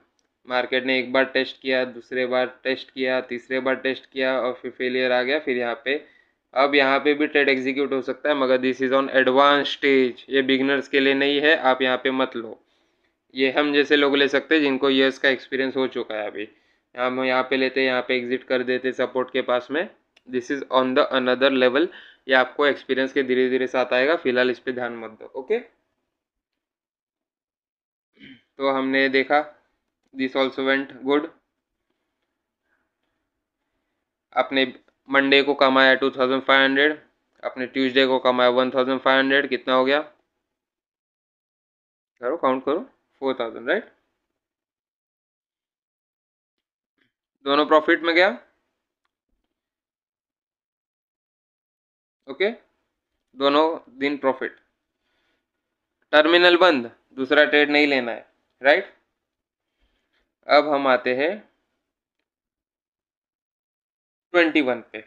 मार्केट ने एक बार टेस्ट किया, दूसरे बार टेस्ट किया, तीसरे बार टेस्ट किया, और फिर फेलियर आ गया, फिर यहाँ पे, अब यहाँ पे भी ट्रेड एग्जीक्यूट हो सकता है, मगर this is on advance stage, ये बिगनर्स के लिए नहीं है, आप यहाँ पे मत लो। ये हम जैसे लोग ले सकते हैं जिनको ईयर्स का एक्सपीरियंस हो चुका है। अभी हम यहाँ पे लेते, यहाँ पे एग्जिट कर देते सपोर्ट के पास में, this is on the another level. ये आपको एक्सपीरियंस के धीरे धीरे साथ आएगा, फिलहाल इस पर ध्यान मत दो। ओके, तो हमने देखा दिस ऑल्सो वेंट गुड। आपने मंडे को कमाया 2500, आपने ट्यूसडे को कमाया 1500, कितना हो गया, करो काउंट करो, 4000, राइट। दोनों प्रॉफिट में गया। ओके, दोनों दिन प्रॉफिट। टर्मिनल बंद, दूसरा ट्रेड नहीं लेना है, राइट। अब हम आते हैं 21 पे।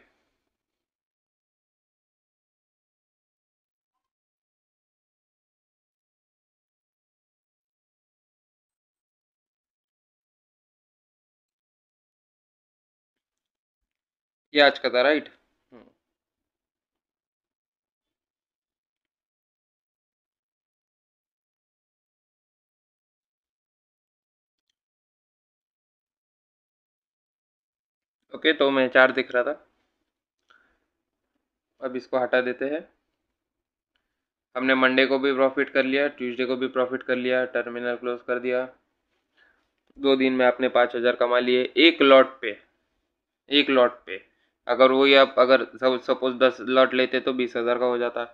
ये आज का था, राइट। ओके, तो मैं 4 दिख रहा था, अब इसको हटा देते हैं। हमने मंडे को भी प्रॉफिट कर लिया, ट्यूसडे को भी प्रॉफिट कर लिया, टर्मिनल क्लोज कर दिया। 2 दिन में आपने 5000 कमा लिए एक लॉट पे, एक लॉट पे। अगर वही आप अगर सपोज 10 लॉट लेते तो 20,000 का हो जाता।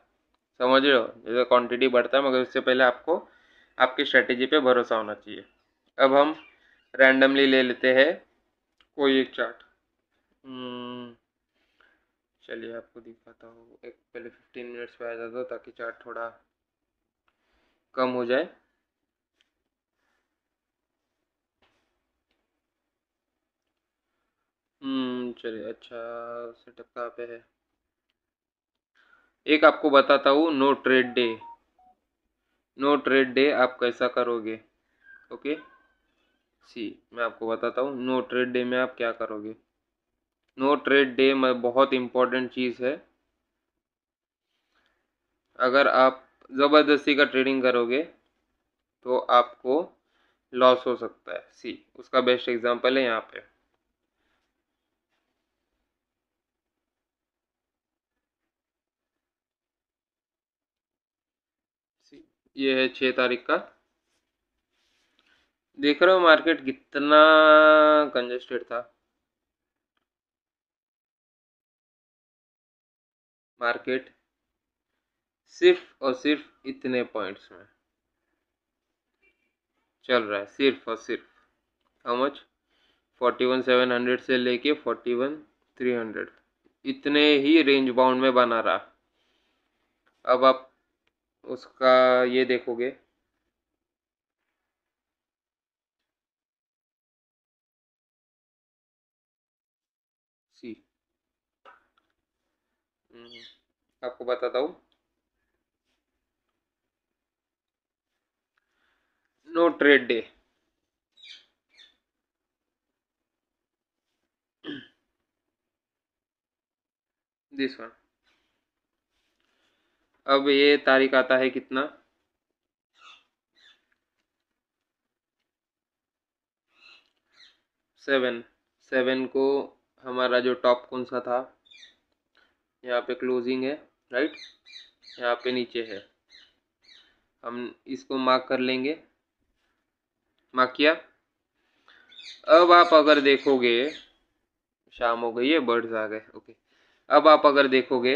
समझ रहे हो, जैसे क्वांटिटी बढ़ता है, मगर उससे पहले आपको आपकी स्ट्रेटेजी पे भरोसा होना चाहिए। अब हम रैंडमली ले लेते हैं कोई एक चार्ट। चलिए आपको दिखाता हूँ, एक पहले 15 मिनट्स पे आ जाता हूँ ताकि चार्ट थोड़ा कम हो जाए। चलिए, अच्छा सेटअप कहाँ पे है। एक आपको बताता हूँ no trade day, no trade day आप कैसा करोगे। ओके, सी मैं आपको बताता हूँ नो ट्रेड डे में आप क्या करोगे। नो ट्रेड डे में बहुत इंपॉर्टेंट चीज़ है। अगर आप ज़बरदस्ती का ट्रेडिंग करोगे तो आपको लॉस हो सकता है। सी उसका बेस्ट एग्जांपल है यहाँ पे। सी ये है 6 तारीख का, देख रहे हो मार्केट कितना कंजेस्टेड था। मार्केट सिर्फ और सिर्फ इतने पॉइंट्स में चल रहा है, सिर्फ और सिर्फ हाउ मच, 41,700 से लेके 41,300, इतने ही रेंज बाउंड में बना रहा। अब आप उसका ये देखोगे, सी आपको बताता हूँ no trade day. This one, अब ये तारीख आता है कितना, 7 7 को हमारा जो टॉप कौन सा था, यहाँ पे क्लोजिंग है, राइट, यहाँ पे नीचे है, हम इसको मार्क कर लेंगे, मार्क किया। अब आप अगर देखोगे, शाम हो गई है, बर्ड्स आ गए, ओके। अब आप अगर देखोगे,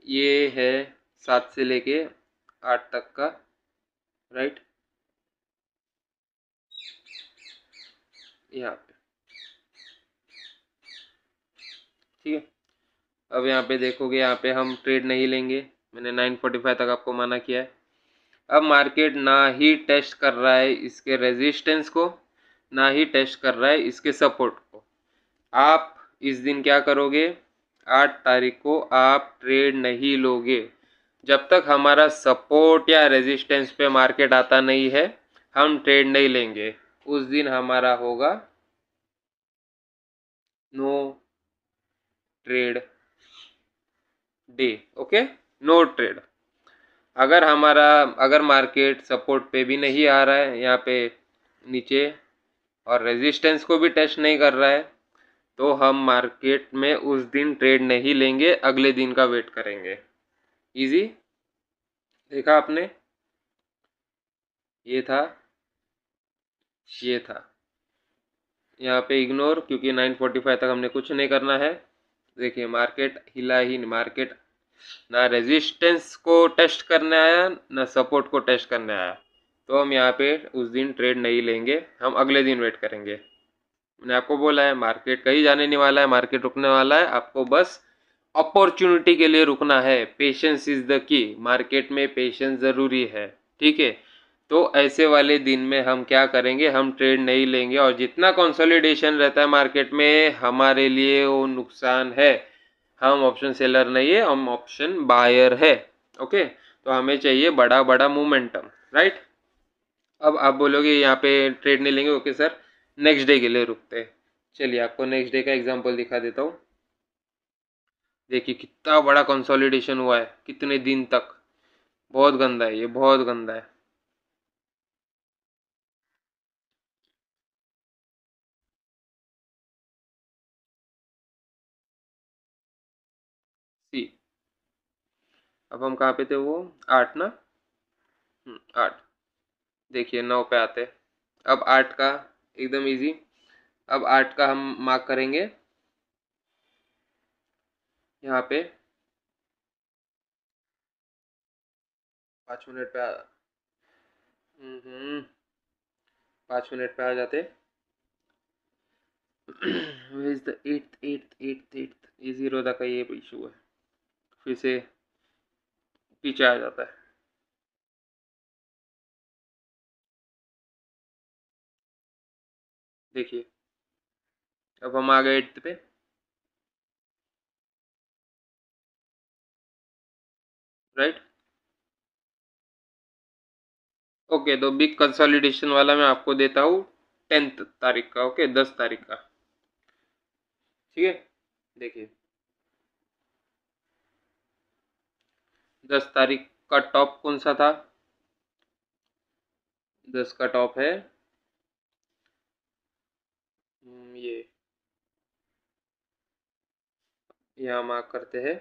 ये है 7 से लेके 8 तक का, राइट, यहाँ पे, ठीक है। अब यहाँ पे देखोगे, यहाँ पे हम ट्रेड नहीं लेंगे, मैंने 9:45 तक आपको मना किया है। अब मार्केट ना ही टेस्ट कर रहा है इसके रेजिस्टेंस को, ना ही टेस्ट कर रहा है इसके सपोर्ट को। आप इस दिन क्या करोगे, 8 तारीख को आप ट्रेड नहीं लोगे जब तक हमारा सपोर्ट या रेजिस्टेंस पे मार्केट आता नहीं है, हम ट्रेड नहीं लेंगे। उस दिन हमारा होगा no trade day, okay, no trade. अगर मार्केट सपोर्ट पे भी नहीं आ रहा है यहाँ पे नीचे, और रेजिस्टेंस को भी टेस्ट नहीं कर रहा है, तो हम मार्केट में उस दिन ट्रेड नहीं लेंगे, अगले दिन का वेट करेंगे। इजी, देखा आपने, ये था, ये था, यहाँ पे इग्नोर, क्योंकि 9:45 तक हमने कुछ नहीं करना है। देखिए मार्केट हिला ही नहीं, मार्केट ना रेजिस्टेंस को टेस्ट करने आया, ना सपोर्ट को टेस्ट करने आया, तो हम यहाँ पे उस दिन ट्रेड नहीं लेंगे, हम अगले दिन वेट करेंगे। मैंने आपको बोला है मार्केट कहीं जाने नहीं वाला है, मार्केट रुकने वाला है, आपको बस अपॉर्चुनिटी के लिए रुकना है। Patience is the key, market में पेशेंस ज़रूरी है, ठीक है। तो ऐसे वाले दिन में हम क्या करेंगे, हम ट्रेड नहीं लेंगे, और जितना कंसोलिडेशन रहता है मार्केट में हमारे लिए वो नुकसान है। हम ऑप्शन सेलर नहीं है, हम ऑप्शन बायर है, ओके। तो हमें चाहिए बड़ा बड़ा मोमेंटम, राइट। अब आप बोलोगे यहाँ पे ट्रेड नहीं लेंगे, ओके सर, नेक्स्ट डे के लिए रुकते हैं। चलिए आपको नेक्स्ट डे का एग्जांपल दिखा देता हूँ। देखिए कितना बड़ा कंसोलिडेशन हुआ है, कितने दिन तक, बहुत गंदा है ये, बहुत गंदा है। सी, अब हम कहाँ पे थे, वो 8 ना, 8, देखिए 9 पे आते, अब 8 का एकदम इजी। अब 8 का हम मार्क करेंगे यहाँ पे, 5 मिनट पे 5 मिनट पे आ जाते। Where is the eighth? ये 0 का ये इशू है, फिर से पीछे आ जाता है। देखिए अब हम आ गए 8 पे, राइट, ओके। तो बिग कंसोलिडेशन वाला मैं आपको देता हूँ 10 तारीख का, ओके, 10 तारीख का, ठीक है। देखिए 10 तारीख का टॉप कौन सा था, 10 का टॉप है ये, यहाँ मार्क करते हैं।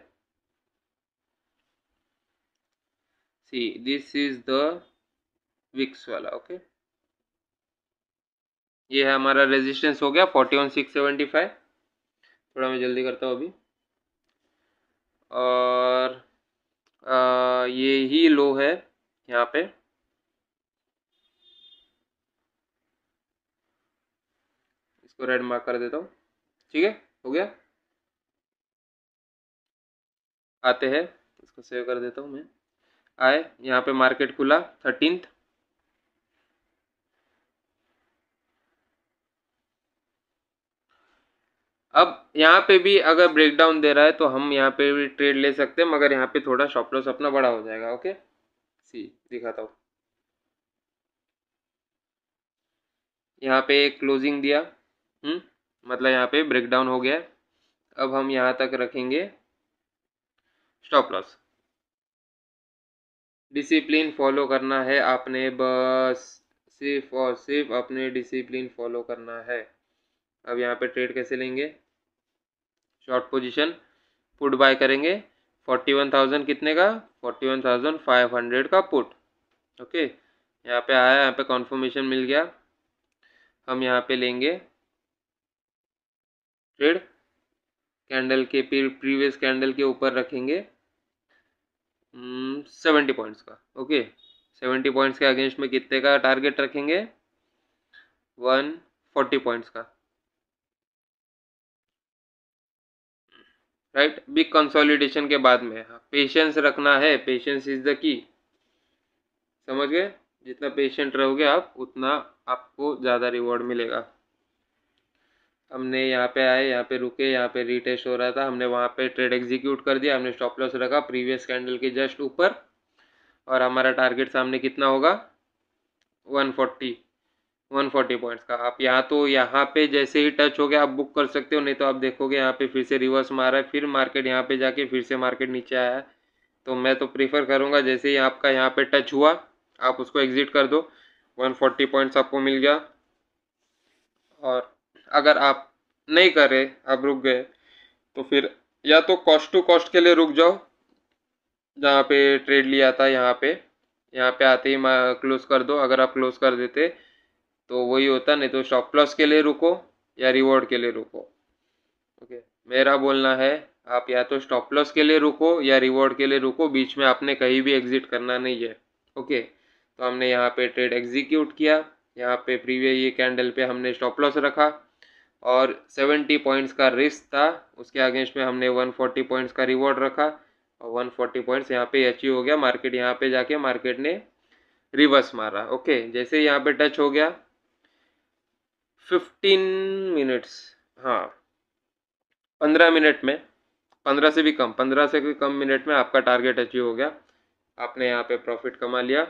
सी, दिस इज द विक्स वाला, ओके। ये है हमारा रेजिस्टेंस, हो गया 41,675। थोड़ा मैं जल्दी करता हूँ अभी, और ये ही लो है यहाँ पे, इसको रेड मार्क कर देता हूँ, ठीक है, हो गया। आते हैं, इसको सेव कर देता हूँ मैं। आए, यहाँ पे मार्केट खुला 13th, अब यहाँ पे भी अगर ब्रेकडाउन दे रहा है तो हम यहाँ पे भी ट्रेड ले सकते हैं, मगर यहाँ पे थोड़ा स्टॉप लॉस अपना बड़ा हो जाएगा, ओके। सी, दिखाता हूँ, यहाँ पे क्लोजिंग दिया, मतलब यहाँ पे ब्रेकडाउन हो गया। अब हम यहाँ तक रखेंगे स्टॉप लॉस। डिसिप्लिन फॉलो करना है आपने, बस सिर्फ और सिर्फ अपने डिसिप्लिन फॉलो करना है। अब यहाँ पे ट्रेड कैसे लेंगे, शॉर्ट पोजीशन पुट बाय करेंगे 41,000 कितने का, 41,500 का पुट। ओके, यहाँ पे आया, यहाँ पे कॉन्फर्मेशन मिल गया। हम यहाँ पे लेंगे ट्रेड, कैंडल के प्रीवियस कैंडल के ऊपर रखेंगे 70 पॉइंट्स का। ओके, 70 पॉइंट्स के अगेंस्ट में कितने का टारगेट रखेंगे, 140 पॉइंट्स का। राइट, बिग कंसोलिडेशन के बाद में पेशेंस रखना है, पेशेंस इज द की। समझ गए, जितना पेशेंट रहोगे आप उतना आपको ज़्यादा रिवॉर्ड मिलेगा। हमने यहाँ पे आए, यहाँ पे रुके, यहाँ पे रीटेस्ट हो रहा था, हमने वहाँ पे ट्रेड एग्जीक्यूट कर दिया, हमने स्टॉप लॉस रखा प्रीवियस कैंडल के जस्ट ऊपर, और हमारा टारगेट सामने कितना होगा, 140 पॉइंट्स का। आप यहाँ पे जैसे ही टच हो गया आप बुक कर सकते हो, नहीं तो आप देखोगे यहाँ पे फिर से रिवर्स मारा है, फिर मार्केट यहाँ पे जाके फिर से मार्केट नीचे आया है। तो मैं तो प्रीफर करूँगा जैसे ही आपका यहाँ पे टच हुआ आप उसको एग्जिट कर दो, 140 पॉइंट्स आपको मिल गया। और अगर आप नहीं करे, आप रुक गए, तो फिर या तो कॉस्ट टू कॉस्ट के लिए रुक जाओ, जहाँ पे ट्रेड लिया था यहाँ पे आते ही क्लोज कर दो। अगर आप क्लोज कर देते तो वही होता, नहीं तो स्टॉप लॉस के लिए रुको या रिवॉर्ड के लिए रुको। ओके, मेरा बोलना है आप या तो स्टॉप लॉस के लिए रुको या रिवॉर्ड के लिए रुको, बीच में आपने कहीं भी एग्जिट करना नहीं है। ओके, तो हमने यहाँ पे ट्रेड एग्जीक्यूट किया, यहाँ पे प्रीवियस ये कैंडल पे हमने स्टॉप लॉस रखा और 70 पॉइंट्स का रिस्क था, उसके अगेंस्ट में हमने 140 पॉइंट्स का रिवॉर्ड रखा और 140 पॉइंट्स यहाँ पे अचीव हो गया। मार्केट यहाँ पे जाके मार्केट ने रिवर्स मारा। ओके, जैसे यहाँ पे टच हो गया 15 मिनट्स, हाँ 15 मिनट में, 15 से भी कम मिनट में आपका टारगेट अचीव हो गया। आपने यहाँ पे प्रॉफिट कमा लिया।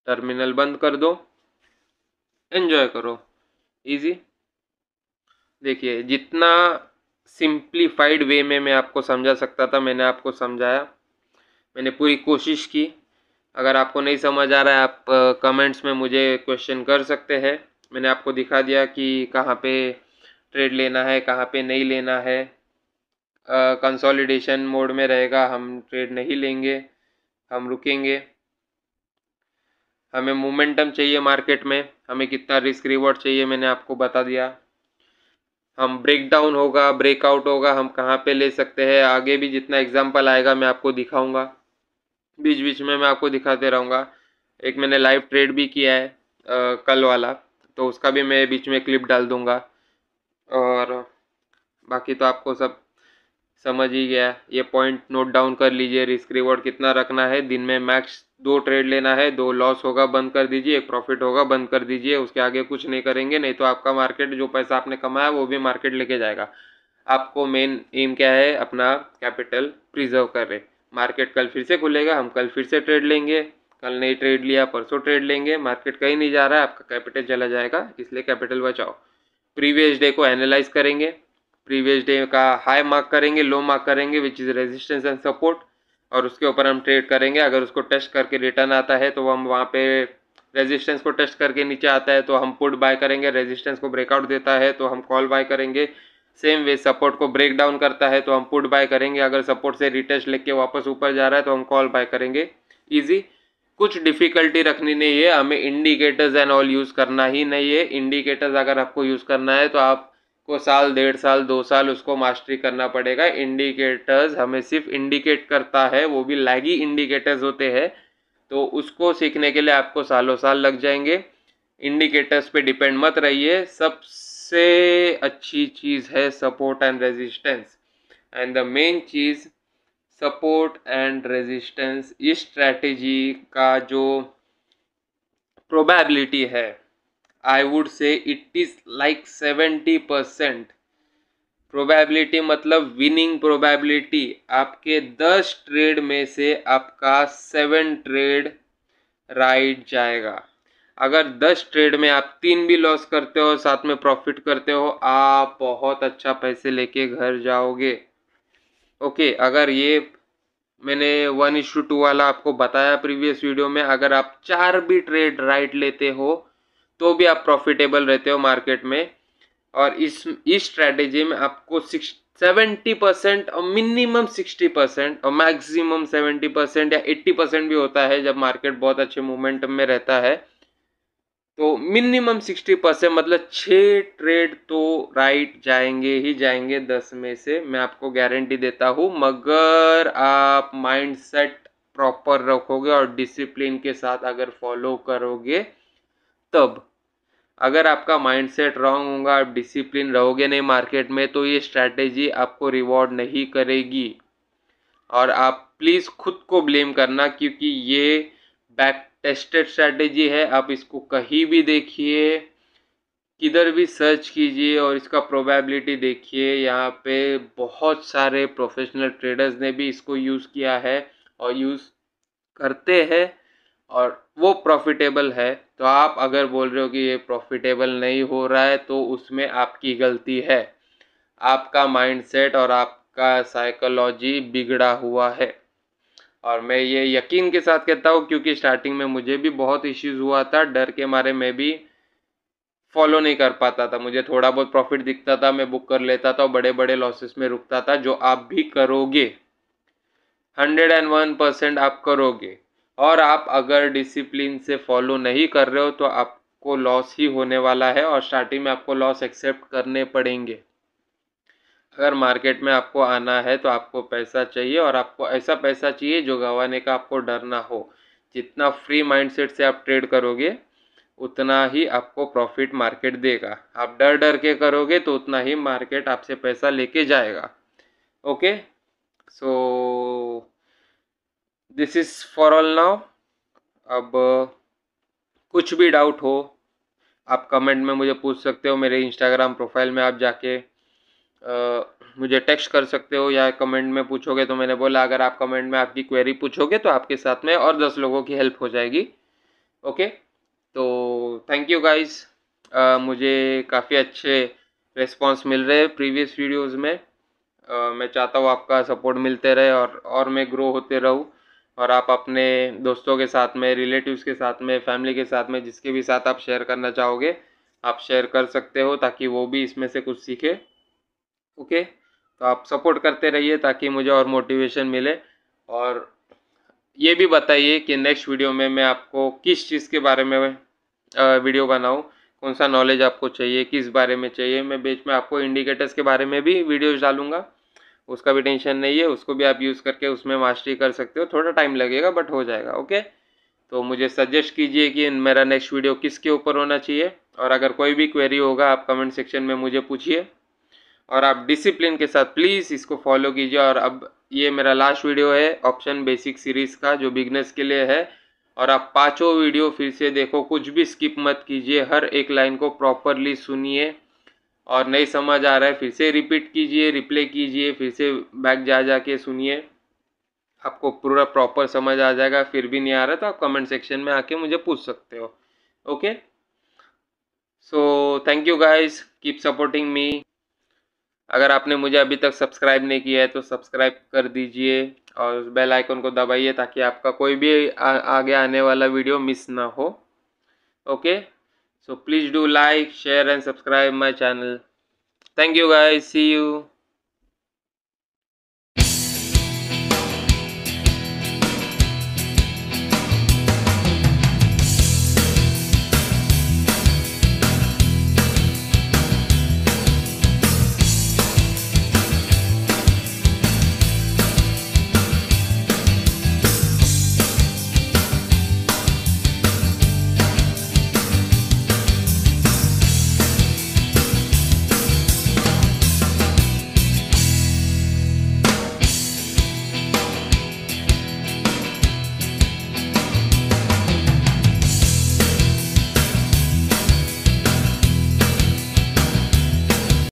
टर्मिनल बंद कर दो, एंजॉय करो, इजी। देखिए, जितना सिंप्लीफाइड वे में मैं आपको समझा सकता था मैंने आपको समझाया, मैंने पूरी कोशिश की। अगर आपको नहीं समझ आ रहा है आप कमेंट्स में मुझे क्वेश्चन कर सकते हैं। मैंने आपको दिखा दिया कि कहाँ पे ट्रेड लेना है, कहाँ पे नहीं लेना है। कंसोलिडेशन मोड में रहेगा, हम ट्रेड नहीं लेंगे, हम रुकेंगे। हमें मोमेंटम चाहिए मार्केट में, हमें कितना रिस्क रिवॉर्ड चाहिए मैंने आपको बता दिया। हम ब्रेकडाउन होगा, ब्रेकआउट होगा, हम कहाँ पे ले सकते हैं, आगे भी जितना एग्जांपल आएगा मैं आपको दिखाऊंगा, बीच बीच में मैं आपको दिखाते रहूँगा। एक मैंने लाइव ट्रेड भी किया है कल वाला, तो उसका भी मैं बीच में क्लिप डाल दूँगा। और बाकी तो आपको सब समझ ही गया। ये पॉइंट नोट डाउन कर लीजिए, रिस्क रिवॉर्ड कितना रखना है। दिन में मैक्स 2 ट्रेड लेना है, 2 लॉस होगा बंद कर दीजिए, 1 प्रॉफिट होगा बंद कर दीजिए, उसके आगे कुछ नहीं करेंगे, नहीं तो आपका मार्केट जो पैसा आपने कमाया वो भी मार्केट लेके जाएगा। आपको मेन एम क्या है, अपना कैपिटल प्रिजर्व कर रहे। मार्केट कल फिर से खुलेगा, हम कल फिर से ट्रेड लेंगे, कल नहीं ट्रेड लिया परसों ट्रेड लेंगे, मार्केट कहीं नहीं जा रहा है, आपका कैपिटल चला जाएगा, इसलिए कैपिटल बचाओ। प्रीवियस डे को एनालाइज करेंगे, प्रीवियस डे का हाई मार्क करेंगे, लो मार्क करेंगे which is resistance and support, और उसके ऊपर हम ट्रेड करेंगे। अगर उसको टेस्ट करके रिटर्न आता है तो हम वहाँ पे रेजिस्टेंस को टेस्ट करके नीचे आता है तो हम पुट बाय करेंगे, रेजिस्टेंस को ब्रेकआउट देता है तो हम कॉल बाय करेंगे। सेम वे सपोर्ट को ब्रेक डाउन करता है तो हम पुट बाय करेंगे, अगर सपोर्ट से रिटेस्ट लेके वापस ऊपर जा रहा है तो हम कॉल बाय करेंगे। ईजी, कुछ डिफिकल्टी रखनी नहीं है, हमें इंडिकेटर्स एंड ऑल यूज़ करना ही नहीं है। इंडिकेटर्स अगर आपको यूज़ करना है तो आपको साल, 1.5 साल, 2 साल उसको मास्टरी करना पड़ेगा। इंडिकेटर्स हमें सिर्फ इंडिकेट करता है, वो भी लैगी इंडिकेटर्स होते हैं, तो उसको सीखने के लिए आपको सालों साल लग जाएंगे। इंडिकेटर्स पे डिपेंड मत रहिए, सबसे अच्छी चीज़ है support and resistance, and the main cheese support and resistance. इस स्ट्रैटेजी का जो प्रोबेबिलिटी है, I would say it is like 70%। Probability मतलब विनिंग प्रोबेबिलिटी, आपके 10 ट्रेड में से आपका 7 ट्रेड राइट जाएगा। अगर 10 ट्रेड में आप 3 भी लॉस करते हो, साथ में प्रॉफिट करते हो, आप बहुत अच्छा पैसे लेके घर जाओगे। ओके, अगर ये मैंने 1:2 वाला आपको बताया प्रीवियस वीडियो में, अगर आप 4 भी ट्रेड राइट लेते हो तो भी आप प्रॉफिटेबल रहते हो मार्केट में। और इस स्ट्रैटेजी में आपको 70% और मिनिमम 60% और मैक्सिमम 70% या 80% भी होता है जब मार्केट बहुत अच्छे मोमेंटम में रहता है। तो मिनिमम 60% मतलब 6 ट्रेड तो राइट जाएंगे ही जाएंगे 10 में से, मैं आपको गारंटी देता हूँ, मगर आप माइंडसेट प्रॉपर रखोगे और डिसिप्लिन के साथ अगर फॉलो करोगे तब। अगर आपका माइंडसेट रॉन्ग होगा, आप डिसिप्लिन रहोगे नहीं मार्केट में, तो ये स्ट्रैटेजी आपको रिवॉर्ड नहीं करेगी। और आप प्लीज़ खुद को ब्लेम करना, क्योंकि ये बैक टेस्टेड स्ट्रैटेजी है। आप इसको कहीं भी देखिए, किधर भी सर्च कीजिए और इसका प्रोबेबिलिटी देखिए। यहाँ पे बहुत सारे प्रोफेशनल ट्रेडर्स ने भी इसको यूज़ किया है और यूज़ करते हैं और वो प्रॉफिटेबल है। तो आप अगर बोल रहे हो कि ये प्रॉफिटेबल नहीं हो रहा है तो उसमें आपकी गलती है। आपका माइंडसेट और आपका साइकोलॉजी बिगड़ा हुआ है। और मैं ये यकीन के साथ कहता हूँ, क्योंकि स्टार्टिंग में मुझे भी बहुत इश्यूज हुआ था, डर के मारे मैं भी फॉलो नहीं कर पाता था। मुझे थोड़ा बहुत प्रॉफिट दिखता था, मैं बुक कर लेता था और बड़े बड़े लॉसेस में रुकता था। जो आप भी करोगे, 101% आप करोगे। और आप अगर डिसिप्लिन से फॉलो नहीं कर रहे हो तो आपको लॉस ही होने वाला है और स्टार्टिंग में आपको लॉस एक्सेप्ट करने पड़ेंगे। अगर मार्केट में आपको आना है तो आपको पैसा चाहिए, और आपको ऐसा पैसा चाहिए जो गंवाने का आपको डर ना हो। जितना फ्री माइंडसेट से आप ट्रेड करोगे उतना ही आपको प्रॉफिट मार्केट देगा। आप डर डर के करोगे तो उतना ही मार्केट आपसे पैसा लेके जाएगा। Okay, so this is for all now. अब कुछ भी डाउट हो आप कमेंट में मुझे पूछ सकते हो। मेरे इंस्टाग्राम प्रोफाइल में आप जाके मुझे टेक्स्ट कर सकते हो या कमेंट में पूछोगे। तो मैंने बोला अगर आप कमेंट में आपकी क्वेरी पूछोगे तो आपके साथ में और 10 लोगों की हेल्प हो जाएगी। ओके, तो थैंक यू गाइस। मुझे काफ़ी अच्छे रिस्पांस मिल रहे हैं प्रीवियस वीडियोस में। मैं चाहता हूँ आपका सपोर्ट मिलते रहे और मैं ग्रो होते रहूँ। और आप अपने दोस्तों के साथ में, रिलेटिव्स के साथ में, फैमिली के साथ में, जिसके भी साथ आप शेयर करना चाहोगे आप शेयर कर सकते हो, ताकि वो भी इसमें से कुछ सीखे। ओके, तो आप सपोर्ट करते रहिए ताकि मुझे और मोटिवेशन मिले। और ये भी बताइए कि नेक्स्ट वीडियो में मैं आपको किस चीज़ के बारे में वीडियो बनाऊं, कौन सा नॉलेज आपको चाहिए, किस बारे में चाहिए। मैं बीच में आपको इंडिकेटर्स के बारे में भी वीडियोज डालूंगा, उसका भी टेंशन नहीं है। उसको भी आप यूज़ करके उसमें मास्टरी कर सकते हो। थोड़ा टाइम लगेगा बट हो जाएगा। ओके, तो मुझे सजेस्ट कीजिए कि मेरा नेक्स्ट वीडियो किसके ऊपर होना चाहिए। और अगर कोई भी क्वेरी होगा आप कमेंट सेक्शन में मुझे पूछिए। और आप डिसिप्लिन के साथ प्लीज़ इसको फॉलो कीजिए। और अब ये मेरा लास्ट वीडियो है ऑप्शन बेसिक सीरीज़ का, जो बिगनर्स के लिए है। और आप पांचों वीडियो फिर से देखो, कुछ भी स्किप मत कीजिए, हर एक लाइन को प्रॉपरली सुनिए। और नहीं समझ आ रहा है फिर से रिपीट कीजिए, रिप्ले कीजिए, फिर से बैक जा के सुनिए, आपको पूरा प्रॉपर समझ आ जाएगा। फिर भी नहीं आ रहा तो आप कमेंट सेक्शन में आके मुझे पूछ सकते हो। Okay, so thank you guys, keep supporting me. अगर आपने मुझे अभी तक सब्सक्राइब नहीं किया है तो सब्सक्राइब कर दीजिए और उस बेल आइकन को दबाइए ताकि आपका कोई भी आगे आने वाला वीडियो मिस ना हो। Okay, so please do like, share and subscribe my channel. Thank you guys, see you.